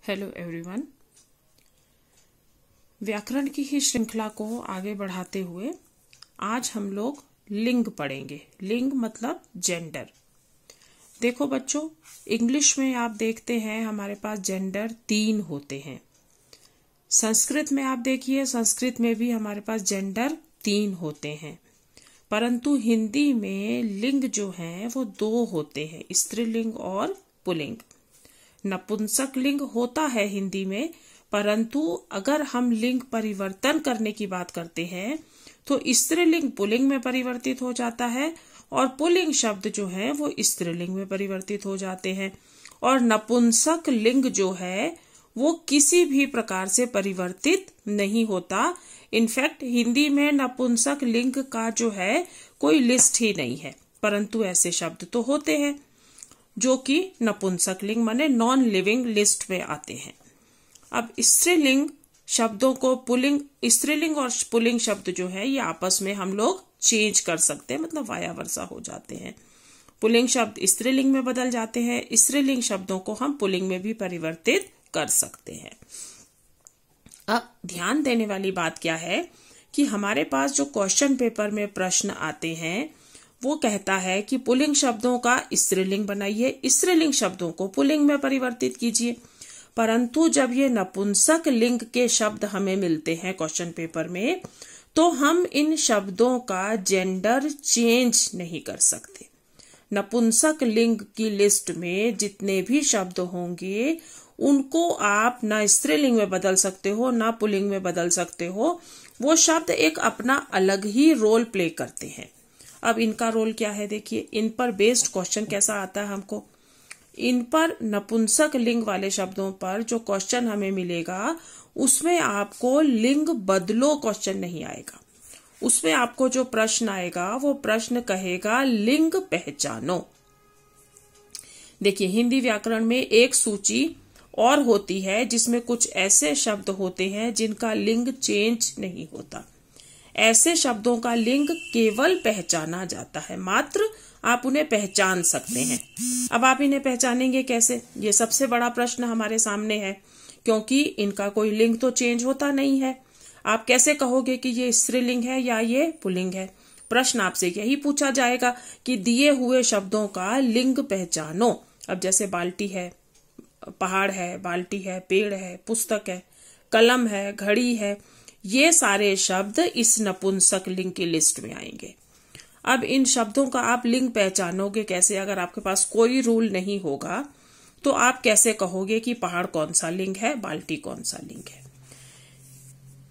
Hello everyone. व्याकरण की ही श्रृंखला को आगे बढ़ाते हुए आज हम लोग लिंग पढ़ेंगे। लिंग मतलब जेंडर। देखो बच्चों, इंग्लिश में आप देखते हैं हमारे पास जेंडर 3 होते हैं। संस्कृत में आप देखिए, संस्कृत में भी हमारे पास जेंडर 3 होते हैं, परंतु हिंदी में लिंग जो है वो 2 होते हैं, स्त्रीलिंग और पुल्लिंग। नपुंसक लिंग होता है हिंदी में, परंतु अगर हम लिंग परिवर्तन करने की बात करते हैं तो स्त्रीलिंग पुल्लिंग में परिवर्तित हो जाता है और पुल्लिंग शब्द जो है वो स्त्रीलिंग में परिवर्तित हो जाते हैं। और नपुंसक लिंग जो है वो किसी भी प्रकार से परिवर्तित नहीं होता। इनफैक्ट हिंदी में नपुंसक लिंग का जो है कोई लिस्ट ही नहीं है, परंतु ऐसे शब्द तो होते हैं जो कि नपुंसक लिंग माने नॉन लिविंग लिस्ट में आते हैं। अब स्त्रीलिंग शब्दों को स्त्रीलिंग और पुल्लिंग शब्द जो है ये आपस में हम लोग चेंज कर सकते हैं, मतलब वाया वर्सा हो जाते हैं। पुल्लिंग शब्द स्त्रीलिंग में बदल जाते हैं, स्त्रीलिंग शब्दों को हम पुल्लिंग में भी परिवर्तित कर सकते हैं। अब ध्यान देने वाली बात क्या है कि हमारे पास जो क्वेश्चन पेपर में प्रश्न आते हैं वो कहता है कि पुल्लिंग शब्दों का स्त्रीलिंग बनाइए, स्त्रीलिंग शब्दों को पुल्लिंग में परिवर्तित कीजिए। परंतु जब ये नपुंसक लिंग के शब्द हमें मिलते हैं क्वेश्चन पेपर में, तो हम इन शब्दों का जेंडर चेंज नहीं कर सकते। नपुंसक लिंग की लिस्ट में जितने भी शब्द होंगे उनको आप ना स्त्रीलिंग में बदल सकते हो ना पुल्लिंग में बदल सकते हो। वो शब्द एक अपना अलग ही रोल प्ले करते हैं। अब इनका रोल क्या है देखिए, इन पर बेस्ड क्वेश्चन कैसा आता है हमको। इन पर नपुंसक लिंग वाले शब्दों पर जो क्वेश्चन हमें मिलेगा उसमें आपको लिंग बदलो क्वेश्चन नहीं आएगा। उसमें आपको जो प्रश्न आएगा वो प्रश्न कहेगा लिंग पहचानो। देखिए, हिंदी व्याकरण में एक सूची और होती है जिसमें कुछ ऐसे शब्द होते हैं जिनका लिंग चेंज नहीं होता। ऐसे शब्दों का लिंग केवल पहचाना जाता है, मात्र आप उन्हें पहचान सकते हैं। अब आप इन्हें पहचानेंगे कैसे, ये सबसे बड़ा प्रश्न हमारे सामने है, क्योंकि इनका कोई लिंग तो चेंज होता नहीं है। आप कैसे कहोगे कि ये स्त्रीलिंग है या ये पुल्लिंग है? प्रश्न आपसे यही पूछा जाएगा कि दिए हुए शब्दों का लिंग पहचानो। अब जैसे बाल्टी है, पहाड़ है, बाल्टी है, पेड़ है, पुस्तक है, कलम है, घड़ी है, ये सारे शब्द इस नपुंसक लिंग की लिस्ट में आएंगे। अब इन शब्दों का आप लिंग पहचानोगे कैसे? अगर आपके पास कोई रूल नहीं होगा तो आप कैसे कहोगे कि पहाड़ कौन सा लिंग है, बाल्टी कौन सा लिंग है?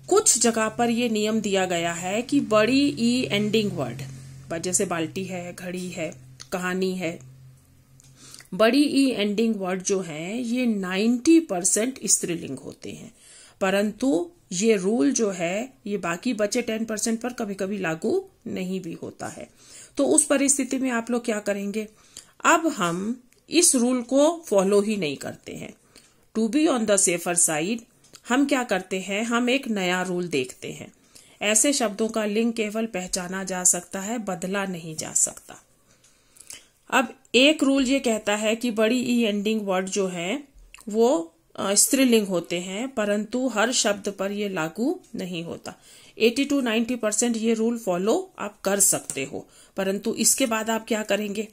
कुछ जगह पर यह नियम दिया गया है कि बड़ी ई एंडिंग वर्ड, जैसे बाल्टी है, घड़ी है, कहानी है, बड़ी ई एंडिंग वर्ड जो है ये 90% स्त्रीलिंग होते हैं। परंतु ये रूल जो है ये बाकी बचे 10% पर कभी कभी लागू नहीं भी होता है। तो उस परिस्थिति में आप लोग क्या करेंगे? अब हम इस रूल को फॉलो ही नहीं करते हैं। To be on the safer side हम क्या करते हैं, हम एक नया रूल देखते हैं। ऐसे शब्दों का लिंग केवल पहचाना जा सकता है, बदला नहीं जा सकता। अब एक रूल ये कहता है कि बड़ी ई एंडिंग वर्ड जो है वो स्त्रीलिंग होते हैं, परंतु हर शब्द पर ये लागू नहीं होता। 80 to 90% ये रूल फॉलो आप कर सकते हो, परंतु इसके बाद आप क्या करेंगे?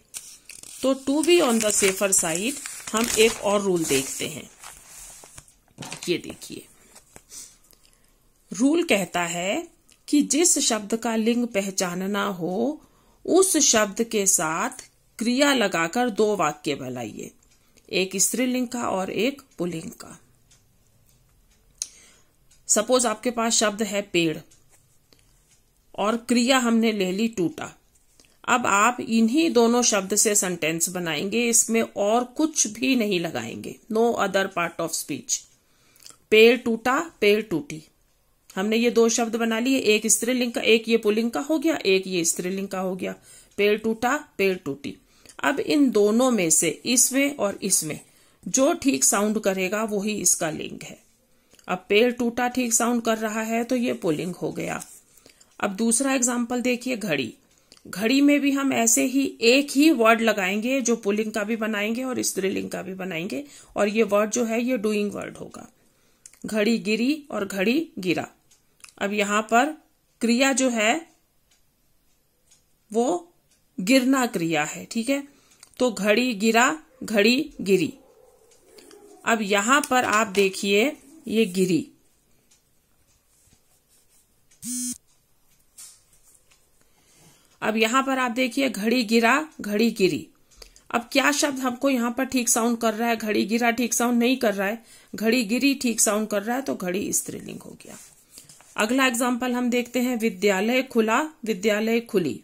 तो to be on the safer side हम एक और रूल देखते हैं। ये देखिए, रूल कहता है कि जिस शब्द का लिंग पहचानना हो उस शब्द के साथ क्रिया लगाकर 2 वाक्य बनाइए, एक स्त्रीलिंग का और एक पुल्लिंग का। सपोज आपके पास शब्द है पेड़ और क्रिया हमने ले ली टूटा। अब आप इन्हीं दोनों शब्द से सेंटेंस बनाएंगे, इसमें और कुछ भी नहीं लगाएंगे, no other part of speech. पेड़ टूटा, पेड़ टूटी, हमने ये 2 शब्द बना लिए, एक स्त्रीलिंग का, एक ये पुल्लिंग का हो गया, एक ये स्त्रीलिंग का हो गया। पेड़ टूटा, पेड़ टूटी। अब इन दोनों में से इसमें और इसमें जो ठीक साउंड करेगा वही इसका लिंग है। अब पेड़ टूटा ठीक साउंड कर रहा है तो ये पुल्लिंग हो गया। अब दूसरा एग्जाम्पल देखिए, घड़ी। घड़ी में भी हम ऐसे ही एक ही वर्ड लगाएंगे जो पुल्लिंग का भी बनाएंगे और स्त्रीलिंग का भी बनाएंगे, और ये वर्ड जो है ये डूइंग वर्ड होगा। घड़ी गिरी और घड़ी गिरा। अब यहां पर क्रिया जो है वो गिरना क्रिया है, ठीक है। तो घड़ी गिरा, घड़ी गिरी। अब यहां पर आप देखिए ये गिरी, अब यहां पर आप देखिए घड़ी गिरा, घड़ी गिरी। अब क्या शब्द हमको यहां पर ठीक साउंड कर रहा है? घड़ी गिरा ठीक साउंड नहीं कर रहा है, घड़ी गिरी ठीक साउंड कर रहा है, तो घड़ी स्त्रीलिंग हो गया। अगला एग्जाम्पल हम देखते हैं, विद्यालय खुला, विद्यालय खुली।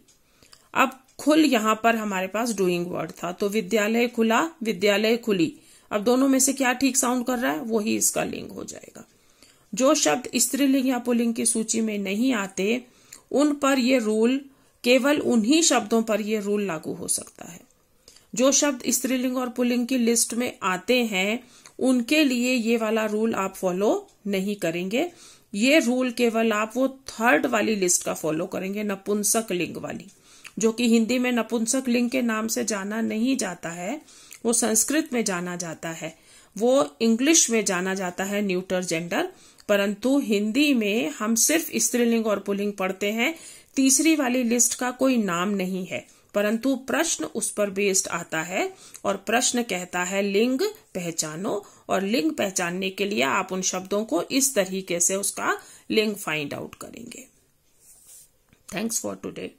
अब खुल यहां पर हमारे पास डूइंग वर्ड था, तो विद्यालय खुला, विद्यालय खुली। अब दोनों में से क्या ठीक साउंड कर रहा है? वही इसका लिंग हो जाएगा। जो शब्द स्त्रीलिंग या पुल्लिंग की सूची में नहीं आते उन पर यह रूल, केवल उन्हीं शब्दों पर यह रूल लागू हो सकता है। जो शब्द स्त्रीलिंग और पुल्लिंग की लिस्ट में आते हैं उनके लिए ये वाला रूल आप फॉलो नहीं करेंगे। ये रूल केवल आप वो थर्ड वाली लिस्ट का फॉलो करेंगे, नपुंसक लिंग वाली, जो कि हिंदी में नपुंसक लिंग के नाम से जाना नहीं जाता है, वो संस्कृत में जाना जाता है, वो इंग्लिश में जाना जाता है न्यूटर जेंडर, परंतु हिंदी में हम सिर्फ स्त्रीलिंग और पुल्लिंग पढ़ते हैं। तीसरी वाली लिस्ट का कोई नाम नहीं है, परंतु प्रश्न उस पर बेस्ड आता है, और प्रश्न कहता है लिंग पहचानो, और लिंग पहचानने के लिए आप उन शब्दों को इस तरीके से उसका लिंग फाइंड आउट करेंगे। Thanks for today.